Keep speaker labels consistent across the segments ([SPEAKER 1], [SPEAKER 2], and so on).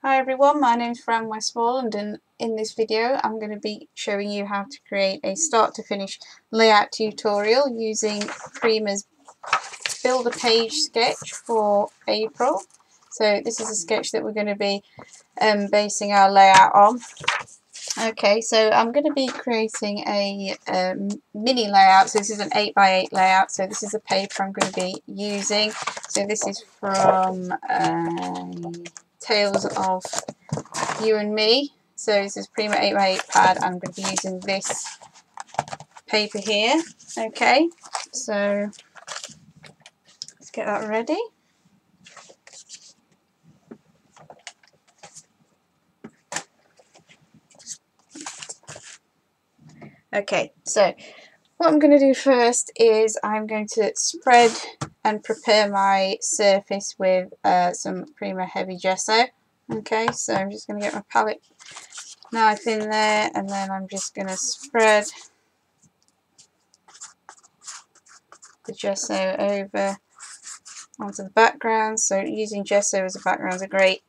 [SPEAKER 1] Hi everyone, my name is Fran Westmoreland, and in this video I'm going to be showing you how to create a start to finish layout tutorial using Prima's Build a Page sketch for April. So this is a sketch that we're going to be basing our layout on. Okay, so I'm going to be creating a mini layout. So this is an 8x8 layout. So this is the paper I'm going to be using. So this is from Tales of You and Me. So this is Prima 8x8 pad. I'm going to be using this paper here. Okay, so let's get that ready. Okay, so what I'm going to do first is I'm going to spread and prepare my surface with some Prima heavy gesso. Okay, so I'm just going to get my palette knife in there, and then I'm just going to spread the gesso over onto the background. So using gesso as a background is a great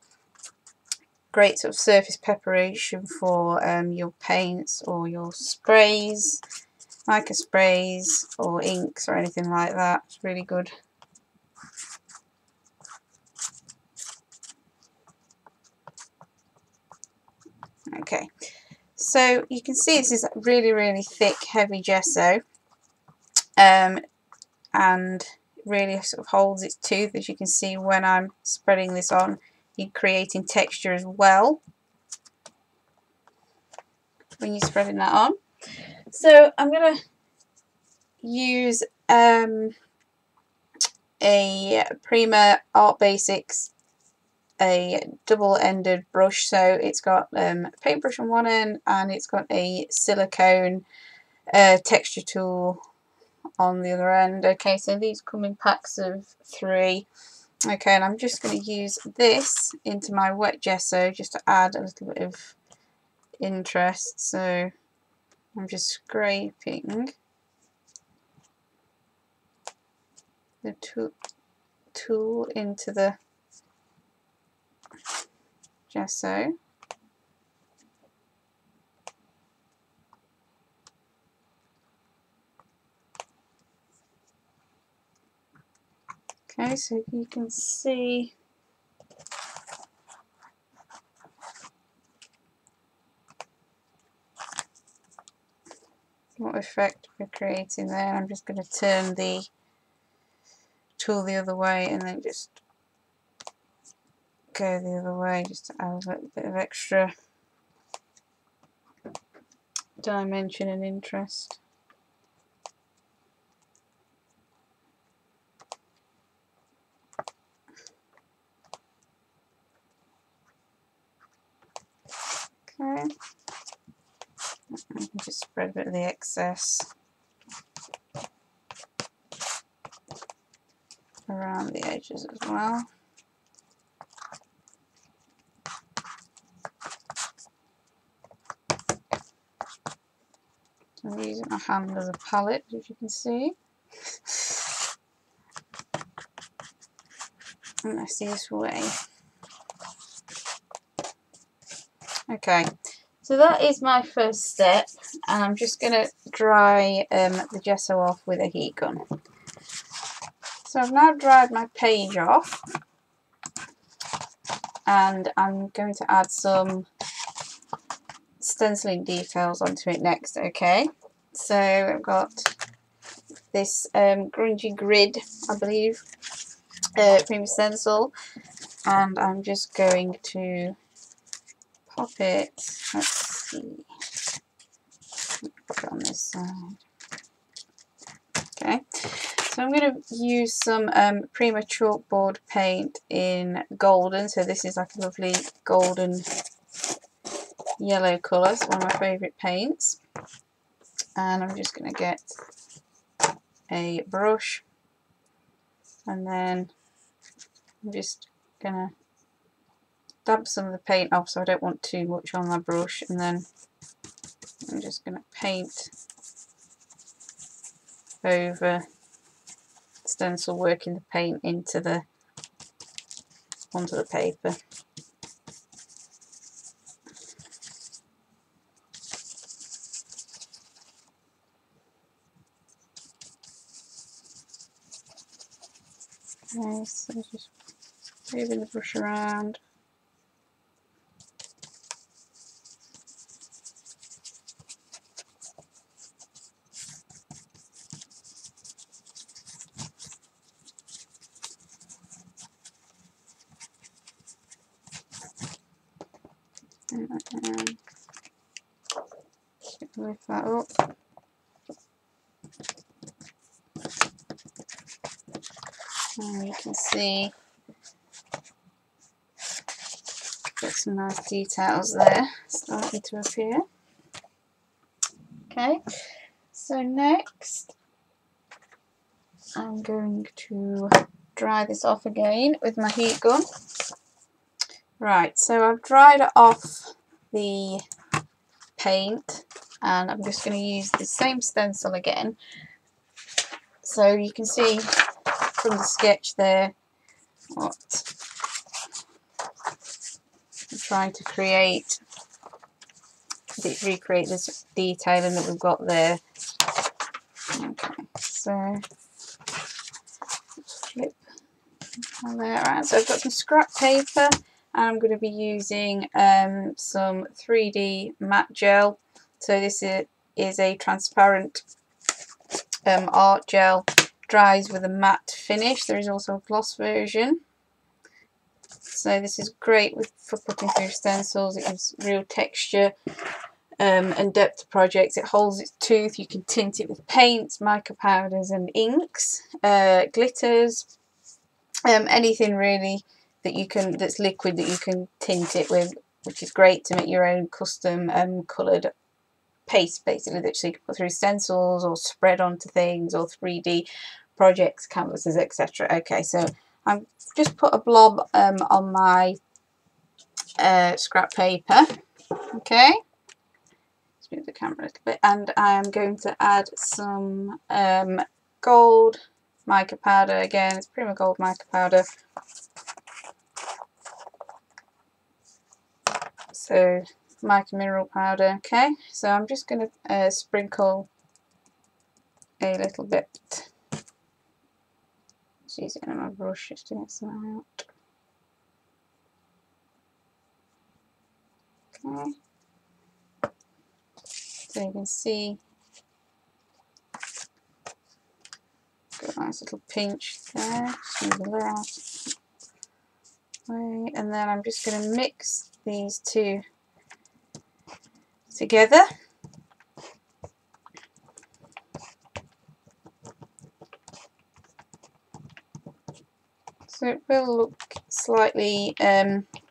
[SPEAKER 1] sort of surface preparation for your paints or your sprays, mica sprays or inks or anything like that. It's really good. Okay, so you can see this is really thick, heavy gesso, and really sort of holds its tooth, as you can see when I'm spreading this on. You're creating texture as well when you're spreading that on. So I'm going to use a Prima Art Basics, a double-ended brush. So it's got a paintbrush on one end and it's got a silicone texture tool on the other end. Okay, so these come in packs of 3. Okay, and I'm just going to use this into my wet gesso just to add a little bit of interest. So I'm just scraping the tool into the gesso. Okay, so you can see what effect we're creating there. I'm just going to turn the tool the other way and then just go the other way just to add a little bit of extra dimension and interest. Okay, I can just spread a bit of the excess around the edges as well. So I'm using my hand as a palette, as you can see. And that's the easiest way. Okay, so that is my first step, and I'm just going to dry the gesso off with a heat gun. So I've now dried my page off, and I'm going to add some stenciling details onto it next. Okay, so I've got this grungy grid, I believe, Prima stencil, and I'm just going to pop it, let's see, pop it on this side. Okay, so I'm going to use some Prima chalkboard paint in golden. So this is like a lovely golden yellow colour. It's one of my favourite paints. And I'm just going to get a brush, and then I'm just going to dab some of the paint off so I don't want too much on my brush, and then I'm just going to paint over stencil, working the paint onto the paper. Okay, so just moving the brush around. And lift that up. And you can see got some nice details there starting to appear. Okay, so next I'm going to dry this off again with my heat gun. Right, so I've dried off the paint and I'm just going to use the same stencil again. So you can see from the sketch there what I'm trying to create, recreate this detailing that we've got there. Okay, so flip all that around. So I've got some scrap paper and I'm going to be using some 3D matte gel. So this is a transparent art gel, dries with a matte finish. There is also a gloss version. So this is great for putting through stencils. It gives real texture and depth to projects. It holds its tooth. You can tint it with paints, mica powders and inks, glitters, anything really that you can, that's liquid, that you can tint it with, which is great to make your own custom coloured paste basically that you can put through stencils or spread onto things or 3D projects, canvases, etc. Okay, so I've just put a blob on my scrap paper. Okay, let's move the camera a little bit, and I am going to add some gold mica powder. Again, it's Prima gold mica powder. So mica mineral powder. Okay, so I'm just going to sprinkle a little bit. Just use it on my brush just to get some out. Okay, so you can see, got a nice little pinch there. Just move it out. And then I'm just going to mix these two together. So it will look slightly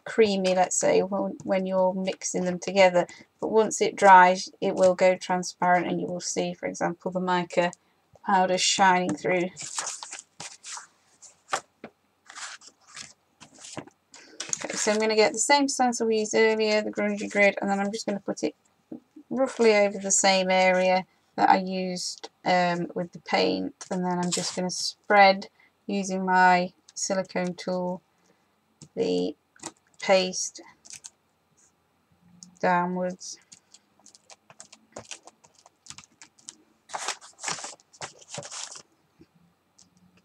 [SPEAKER 1] creamy, let's say, when you're mixing them together, but once it dries it will go transparent and you will see, for example, the mica powder shining through. Okay, so I'm going to get the same stencil we used earlier, the grungy grid, and then I'm just going to put it roughly over the same area that I used with the paint, and then I'm just going to spread, using my silicone tool, the paste downwards.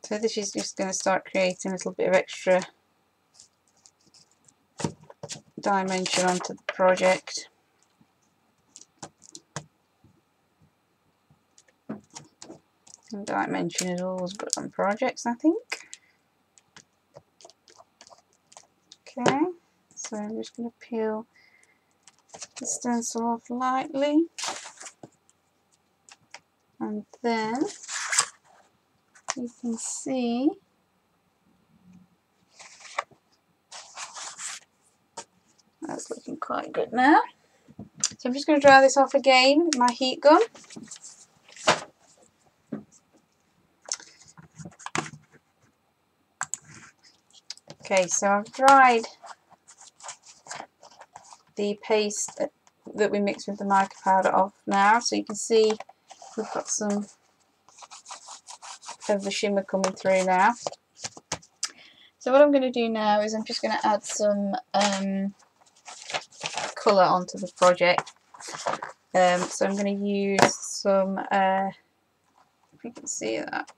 [SPEAKER 1] So this is just going to start creating a little bit of extra dimension onto the project. And dimension is always good on projects, I think. Okay, so I'm just going to peel the stencil off lightly, and then you can see that's looking quite good now. So I'm just going to dry this off again with my heat gun. Okay, so I've dried the paste that we mixed with the mica powder off now, so you can see we've got some of the shimmer coming through now. So what I'm going to do now is I'm just going to add some colour onto the project. So I'm going to use some, if you can see that,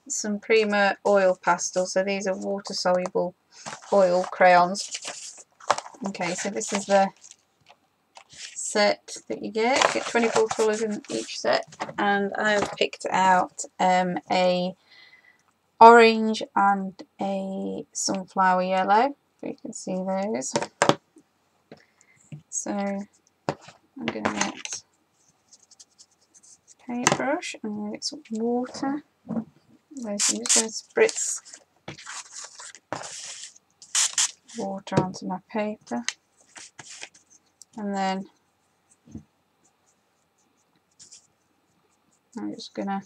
[SPEAKER 1] some Prima oil pastel. So these are water soluble oil crayons. Okay, so this is the set that you get. You get 24 colours in each set, and I've picked out a orange and a sunflower yellow, if you can see those. So I'm going to get a paintbrush and I'm going to get some water. So I'm just going to spritz water onto my paper, and then I'm just going to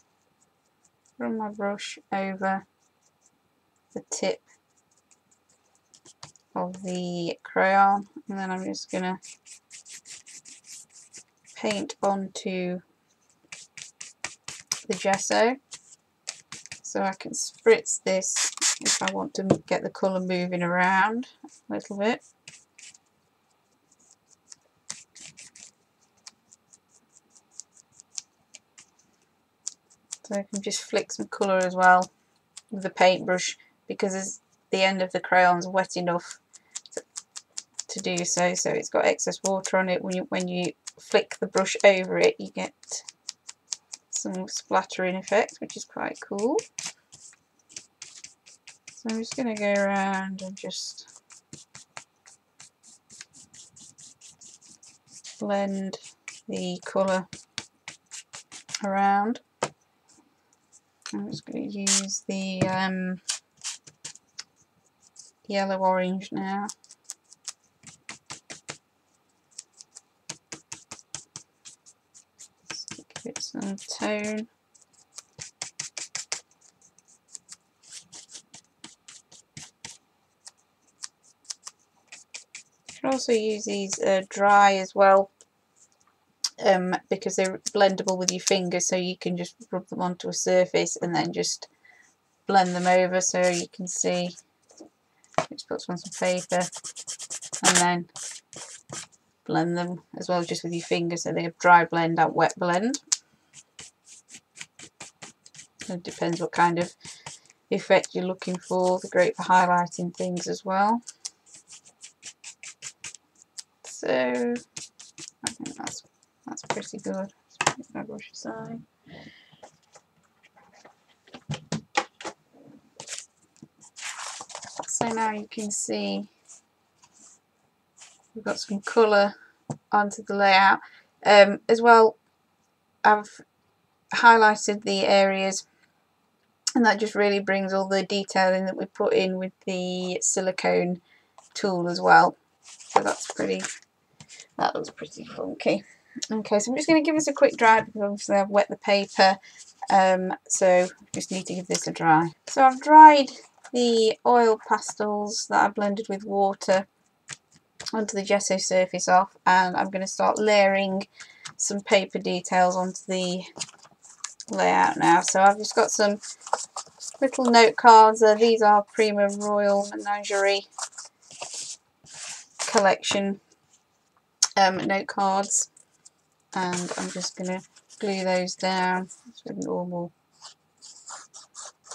[SPEAKER 1] run my brush over the tip of the crayon, and then I'm just going to paint onto the gesso, so I can spritz this if I want to get the colour moving around a little bit. So I can just flick some colour as well with the paintbrush, because the end of the crayon's wet enough to do so, so it's got excess water on it. When you flick the brush over it, you get some splattering effect, which is quite cool. So I'm just going to go around and just blend the colour around. I'm just going to use the yellow orange now. Just give it some tone. You can also use these dry as well, because they're blendable with your fingers, so you can just rub them onto a surface and then just blend them over. So you can see, just put some on some paper and then blend them as well, just with your fingers, so they have dry blend and wet blend. It depends what kind of effect you're looking for. They're great for highlighting things as well. So I think that's pretty good. Let's put my brush aside. So now you can see we've got some colour onto the layout. As well, I've highlighted the areas, and that just really brings all the detailing that we put in with the silicone tool as well. So that looks pretty funky. Okay, so I'm just going to give this a quick dry, because obviously I've wet the paper, so just need to give this a dry. So I've dried the oil pastels that I blended with water onto the gesso surface off, and I'm going to start layering some paper details onto the layout now. So I've just got some little note cards. These are Prima Royal Menagerie collection note cards, and I'm just going to glue those down with normal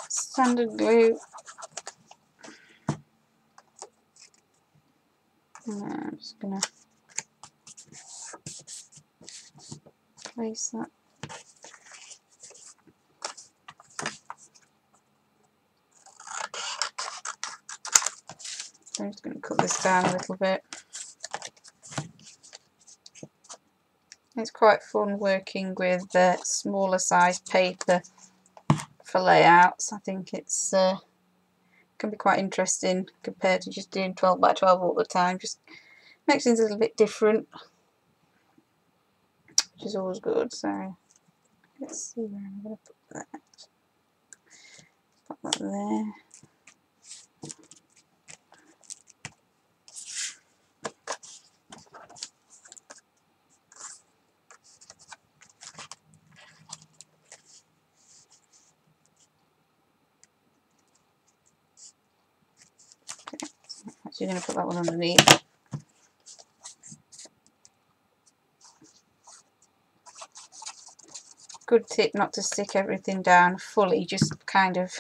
[SPEAKER 1] standard glue. And I'm just going to place that. So I'm just going to cut this down a little bit. It's quite fun working with smaller size paper for layouts. I think it's can be quite interesting compared to just doing 12 by 12 all the time. Just makes things a little bit different, which is always good. So let's see where I'm going to put that. Put that there. Actually, going to put that one underneath. good tip not to stick everything down fully, just kind of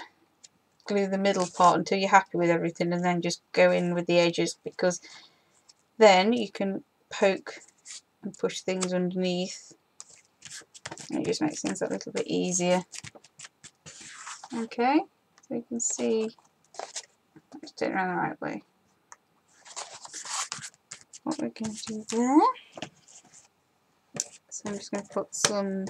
[SPEAKER 1] glue the middle part until you're happy with everything, and then just go in with the edges, because then you can poke and push things underneath, and it just makes things a little bit easier. Okay, so you can see, let's do it around the right way, what we're going to do there. So I'm just going to put some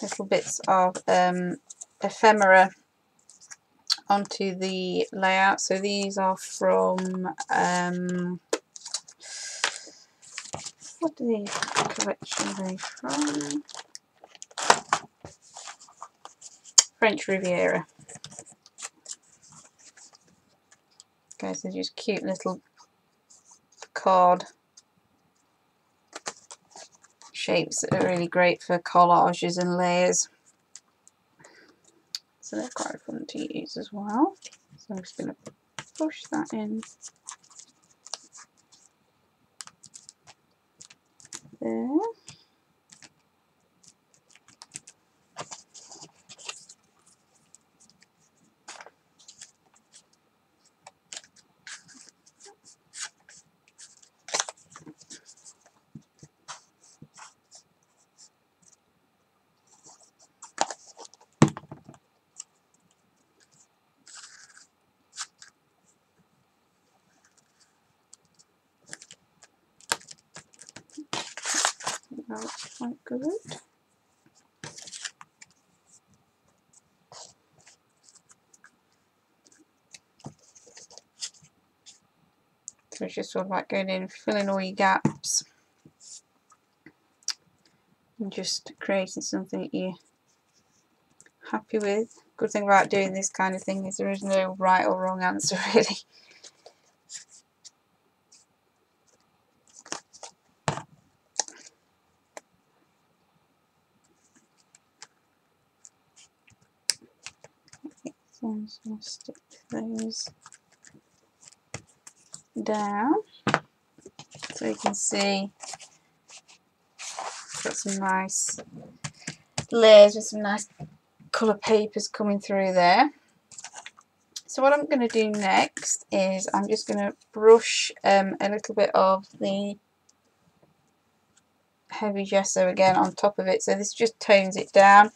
[SPEAKER 1] little bits of ephemera onto the layout. So these are from what do these collection are they from? French Riviera. Okay, so just cute little card shapes that are really great for collages and layers. So they're quite fun to use as well. So I'm just going to push that in there. That's quite good. So it's just sort of like going in, filling all your gaps, and just creating something that you're happy with. Good thing about doing this kind of thing is there is no right or wrong answer, really. So I'm just going to stick those down so you can see got some nice layers with some nice colour papers coming through there. So what I'm going to do next is I'm just going to brush a little bit of the heavy gesso again on top of it. So this just tones it down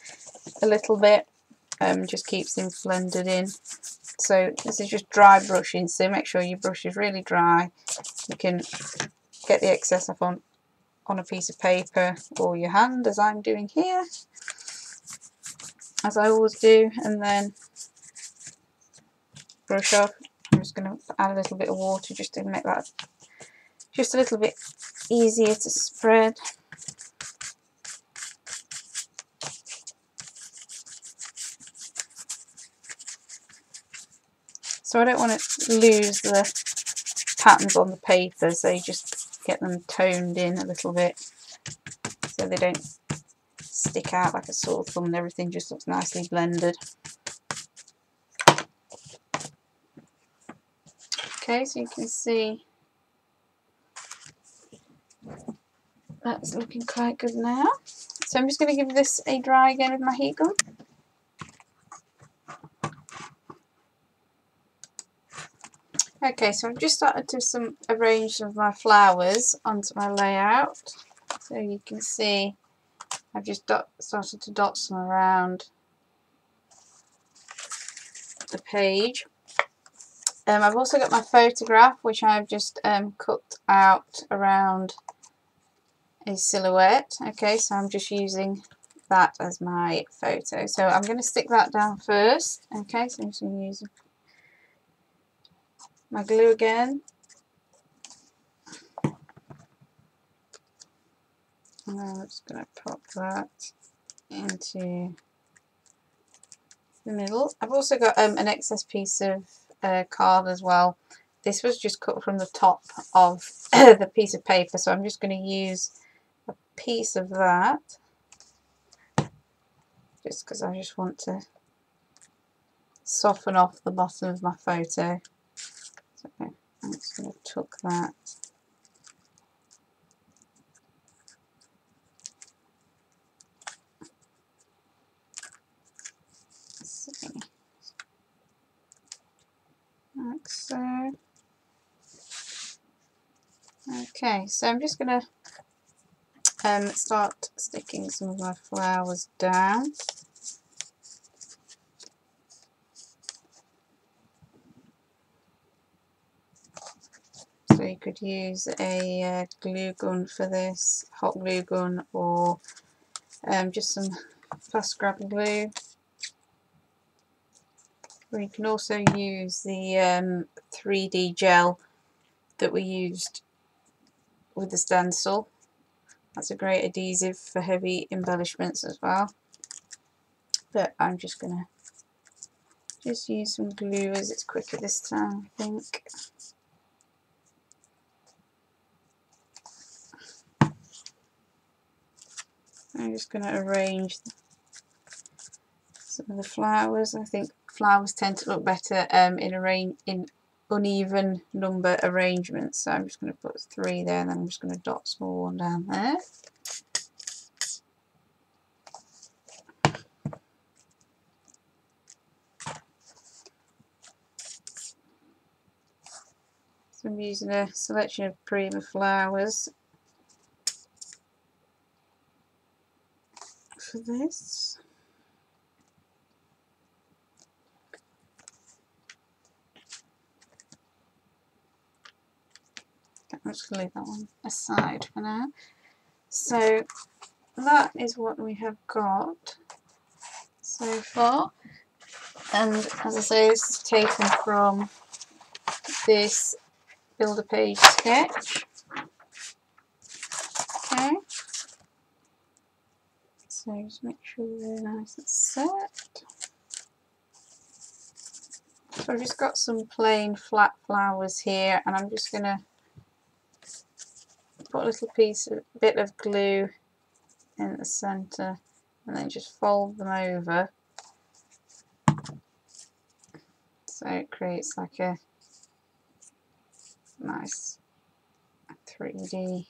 [SPEAKER 1] a little bit, just keeps things blended in. So this is just dry brushing, so make sure your brush is really dry. You can get the excess off on a piece of paper or your hand, as I'm doing here, as I always do, and then brush off. I'm just going to add a little bit of water just to make that just a little bit easier to spread. So I don't want to lose the patterns on the paper, so you just get them toned in a little bit so they don't stick out like a sore thumb, and everything just looks nicely blended. Okay, so you can see that's looking quite good now. So I'm just going to give this a dry again with my heat gun. Okay, so I've just started to arrange some of my flowers onto my layout. So you can see I've just started to dot some around the page. I've also got my photograph, which I've just cut out around a silhouette. Okay, so I'm just using that as my photo. So I'm going to stick that down first. Okay, so I'm just going to use my glue again. And I'm just going to pop that into the middle. I've also got an excess piece of card as well. This was just cut from the top of the piece of paper, so I'm just going to use a piece of that just because I just want to soften off the bottom of my photo. So I'm just going to tuck that Okay, so I'm just going to start sticking some of my flowers down. So you could use a glue gun for this, hot glue gun, or just some fast scrap glue. Or you can also use the 3D gel that we used with the stencil. That's a great adhesive for heavy embellishments as well. But I'm just going to just use some glue as it's quicker this time, I think. I'm just going to arrange some of the flowers. I think flowers tend to look better in uneven number arrangements. So I'm just going to put 3 there, and then I'm just going to dot a small one down there. So I'm using a selection of Prima flowers for this. I'm just going to leave that one aside for now. So that is what we have got so far. And as I say, this is taken from this Build a Page sketch. Okay. So just make sure they're nice and set. So I've just got some plain flat flowers here, and I'm just going to put a little bit of glue in the centre, and then just fold them over, so it creates like a nice 3D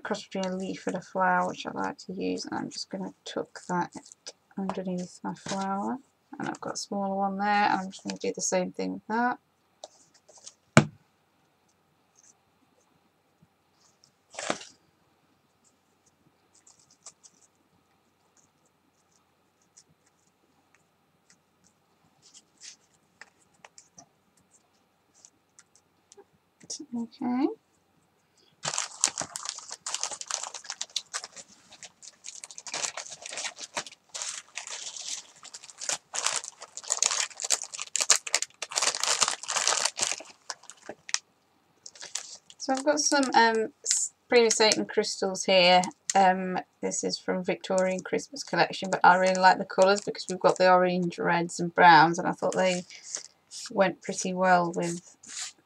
[SPEAKER 1] cross between a leaf and a flower, which I like to use. And I'm just going to tuck that underneath my flower, and I've got a smaller one there, and I'm just going to do the same thing with that. Okay. So I've got some Prima Satan crystals here. This is from Victorian Christmas collection, but I really like the colours because we've got the orange, reds and browns, and I thought they went pretty well with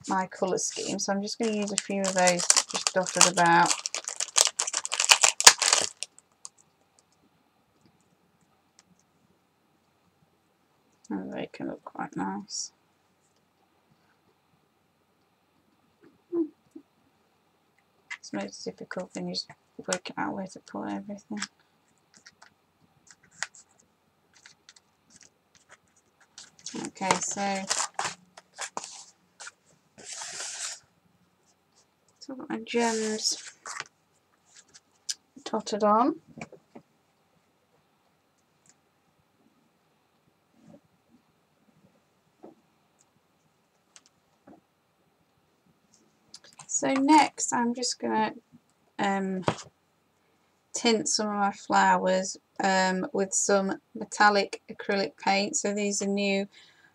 [SPEAKER 1] my colour scheme. So I'm just going to use a few of those just dotted about. And they can look quite nice. It's the most difficult thing is working out where to put everything. Okay, so I've got my gems dotted on. So next I'm just going to tint some of my flowers with some metallic acrylic paint. So these are new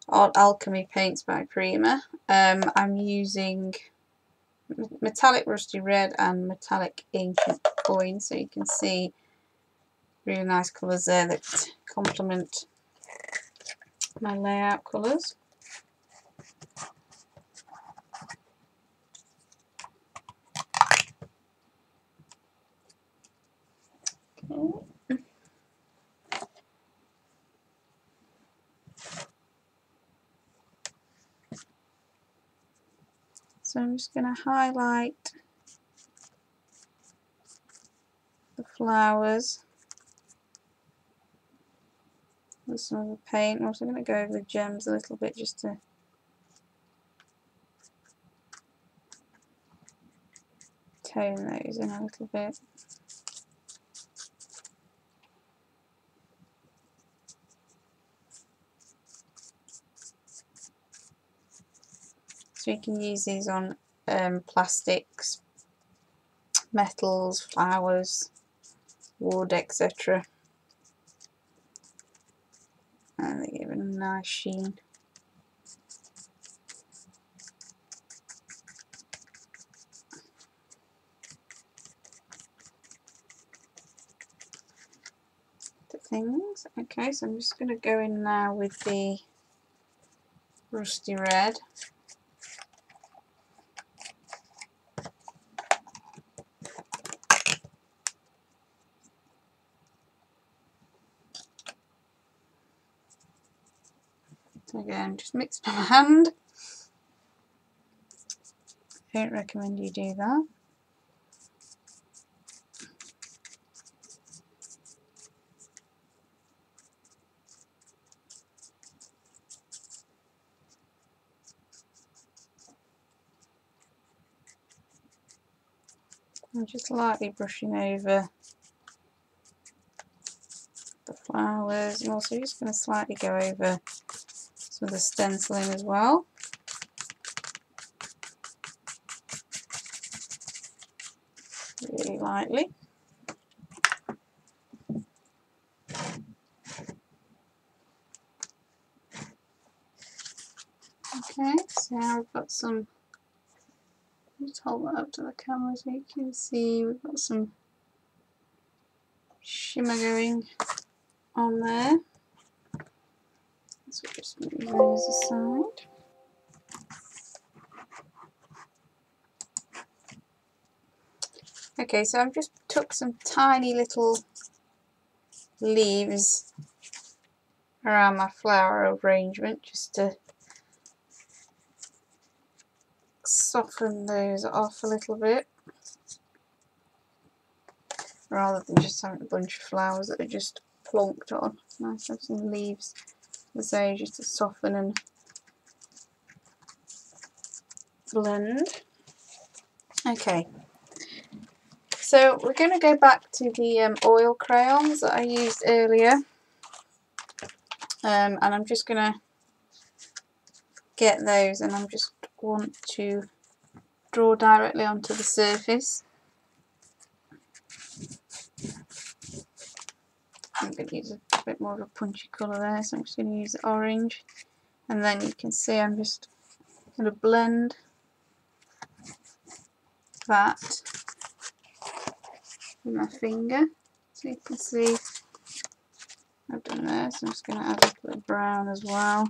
[SPEAKER 1] Art Alchemy paints by Prima. I'm using metallic rusty red and metallic ancient coin, so you can see really nice colours there that complement my layout colours. Okay. So I'm just going to highlight the flowers with some of the paint. I'm also going to go over the gems a little bit just to tone those in a little bit. So you can use these on plastics, metals, flowers, wood, etc. And they give it a nice sheen. Things. Okay, so I'm just going to go in now with the rusty red. So again, just mix by hand. I don't recommend you do that. I'm just lightly brushing over the flowers. I'm also just going to slightly go over some of the stenciling as well. Really lightly. Okay, so now we've got some, just hold that up to the camera so you can see we've got some shimmer going on there. So just move those aside. Okay, so I've just took some tiny little leaves around my flower arrangement just to soften those off a little bit, rather than just having a bunch of flowers that are just plonked on. It's nice to have some leaves, as I say, just to soften and blend. Okay, so we're going to go back to the oil crayons that I used earlier, and I'm just going to get those, and I just want to draw directly onto the surface. I'm going to use a bit more of a punchy colour there, so I'm just going to use the orange, and then you can see I'm just going to blend that with my finger. So you can see I've done there, so I'm just going to add a little bit of brown as well.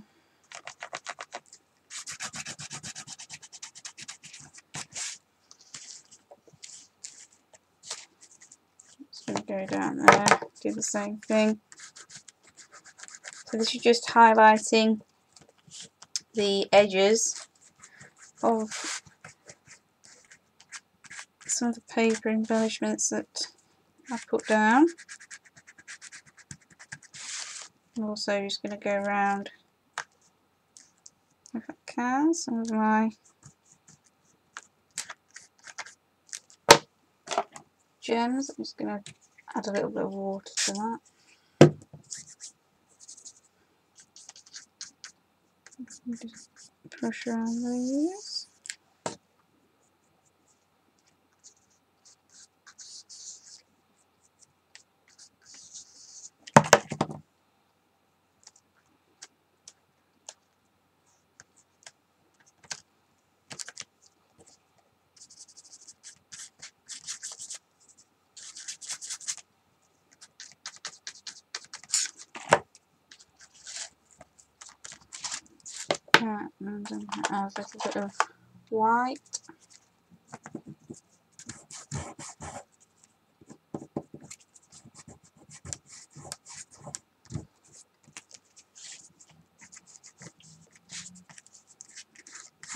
[SPEAKER 1] Just going to go down there, do the same thing. So this is just highlighting the edges of some of the paper embellishments that I put down. I'm also just going to go around, if I can, some of my gems. I'm just going to add a little bit of water to that. Just brush around these. Right, and then add a little bit of white.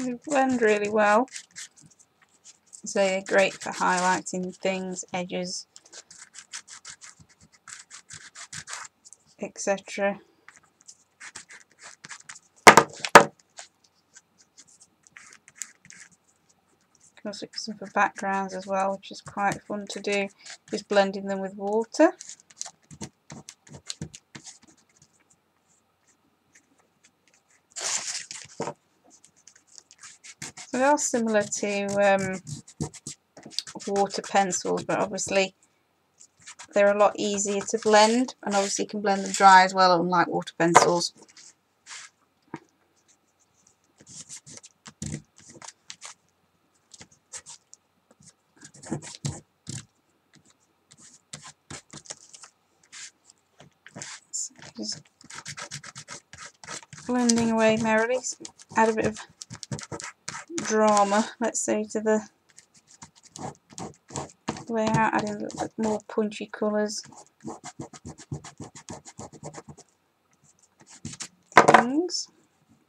[SPEAKER 1] They blend really well, so they're great for highlighting things, edges, etc. can also use them for backgrounds as well, which is quite fun to do, just blending them with water. So they are similar to water pencils, but obviously they're a lot easier to blend, and obviously you can blend them dry as well, unlike water pencils. So just blending away merrily, add a bit of drama, let's say, to the layout, adding a little bit more punchy colours. Things.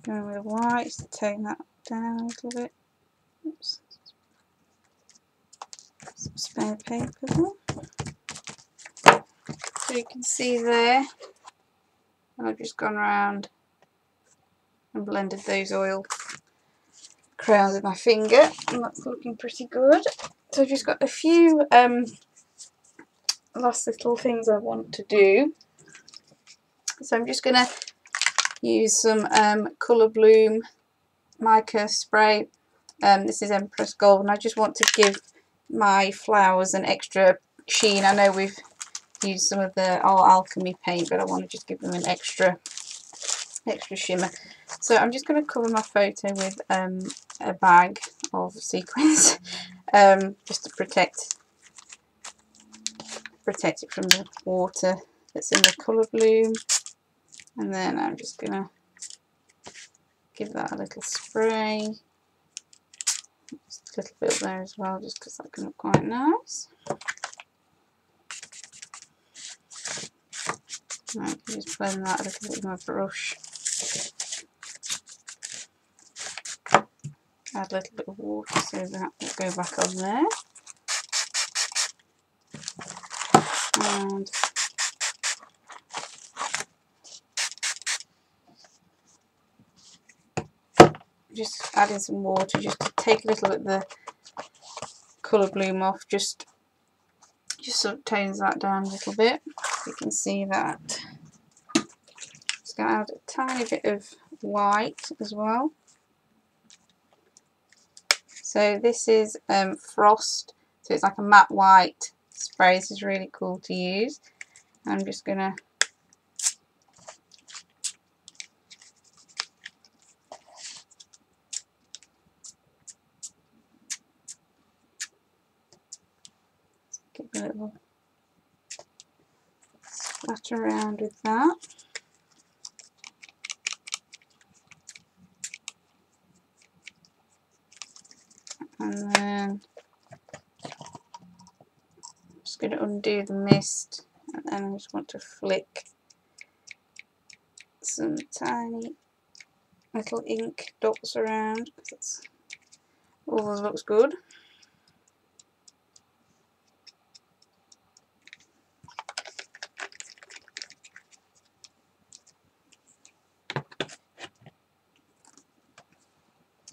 [SPEAKER 1] Going with white, just to tone that down a little bit. Oops. Some spare paper there. So you can see there, and I've just gone around and blended those oil crayons with my finger, and that's looking pretty good. So I've just got a few last little things I want to do. So I'm just going to use some Colour Bloom mica spray. This is Empress Gold, and I just want to give my flowers an extra sheen. I know we've used some of the Art Alchemy paint, but I want to just give them an extra shimmer. So I'm just going to cover my photo with a bag of sequins, just to protect it from the water that's in the Colour Bloom. And then I'm just going to give that a little spray. Just a little bit there as well, just because that can look quite nice. I can just blend that a little bit with my brush. Add a little bit of water so that will go back on there. And just adding some water just to take a little bit of the Colour Bloom off, just sort of tones that down a little bit. You can see that. Just going to add a tiny bit of white as well. So this is Frost, so it's like a matte white spray. This is really cool to use. I'm just going to give a little splatter around with that. And then I'm just going to undo the mist, and then I just want to flick some tiny little ink dots around, because it always looks good.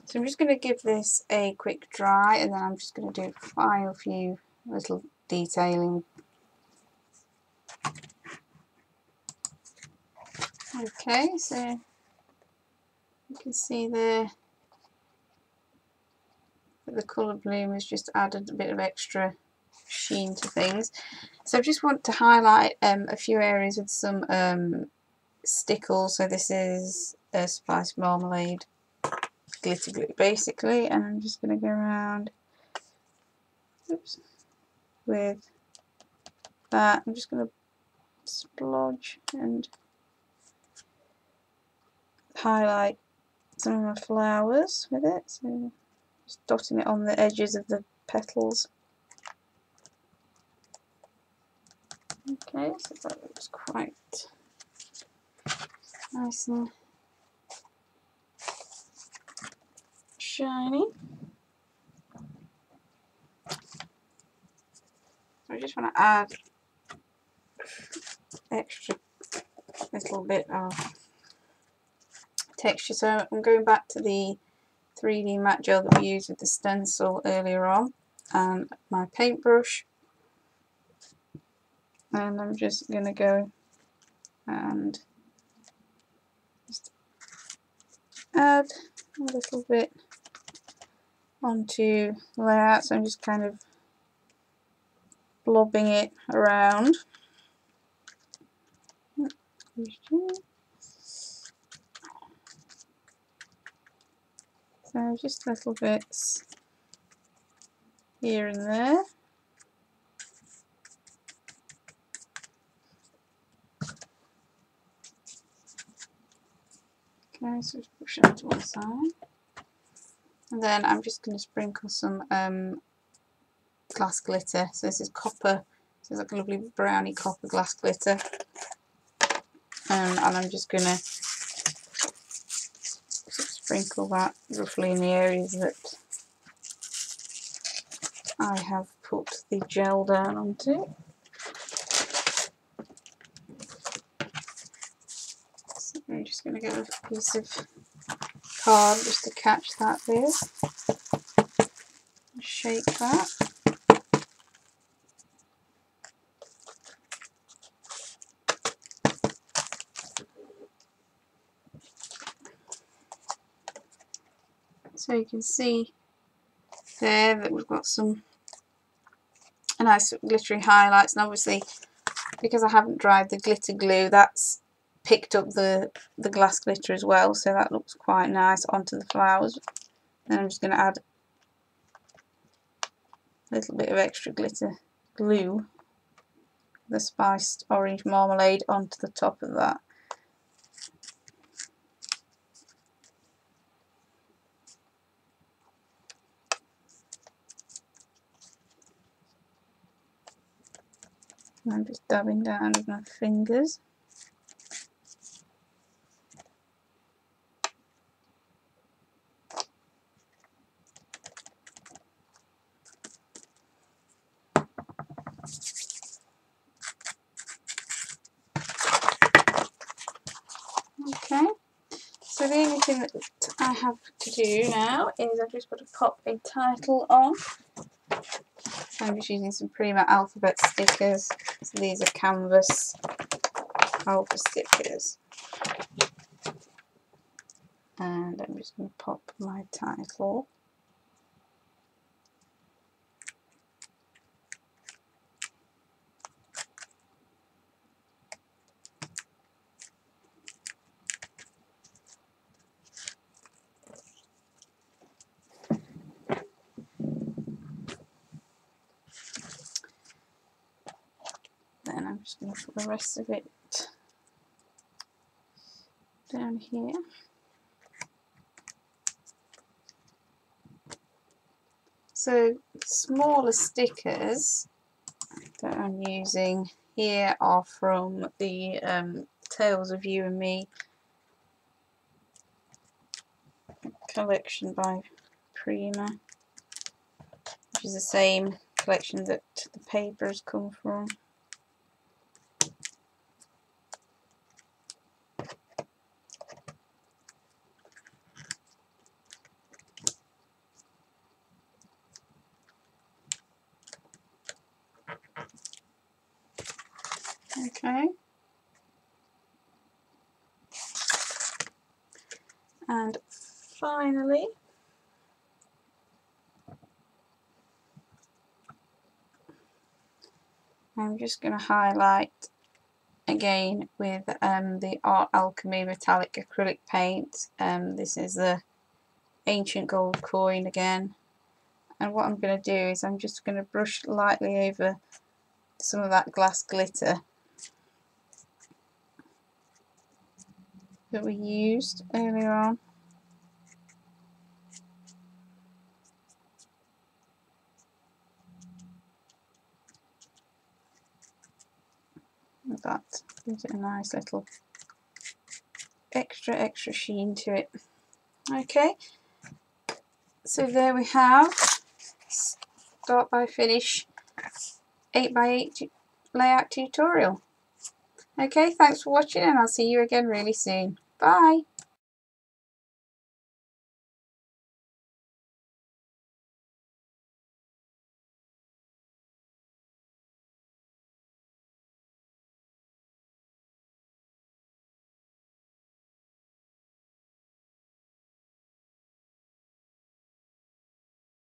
[SPEAKER 1] So I'm just going to give this a quick dry, and then I'm just going to do a final few little detailing. Okay, so you can see there that the Colour Bloom has just added a bit of extra sheen to things. So I just want to highlight a few areas with some stickles. So this is a Spice Marmalade glitter glue basically, and I'm just going to go around, oops, with that. I'm just going to splodge and highlight some of my flowers with it, so just dotting it on the edges of the petals. Okay, so that looks quite nice and shiny. I just want to add extra little bit of texture, so I'm going back to the 3D matte gel that we used with the stencil earlier on, and my paintbrush, and I'm just going to go and just add a little bit onto the layout. So I'm just kind of blobbing it around. So just little bits here and there. Okay, so just push that to one side. And then I'm just going to sprinkle some glass glitter. So this is copper, so it's like a lovely browny copper glass glitter. And I'm just going to sprinkle that roughly in the areas that I have put the gel down onto. So I'm just going to get a piece of card just to catch that with. Shake that. So you can see there that we've got some nice glittery highlights, and obviously because I haven't dried the glitter glue, that's picked up the glass glitter as well, so that looks quite nice onto the flowers. Then I'm just going to add a little bit of extra glitter glue, the spiced orange marmalade, onto the top of that. And I'm just dabbing down with my fingers. Okay, so the only thing that I have to do now is I've just got to pop a title on. So I'm just using some Prima alphabet stickers. So these are canvas alpha stickers. And I'm just going to pop my title. Then I'm just going to put the rest of it down here. So smaller stickers that I'm using here are from the Tales of You and Me collection by Prima, which is the same collection that the paper has come from. Okay, and finally I'm just going to highlight again with the Art Alchemy metallic acrylic paint. This is the ancient gold coin again, and what I'm going to do is I'm just going to brush lightly over some of that glass glitter that we used earlier on. That gives it a nice little extra sheen to it. Okay, so there we have start by finish 8x8 layout tutorial. Okay, thanks for watching, and I'll see you again really soon. Bye.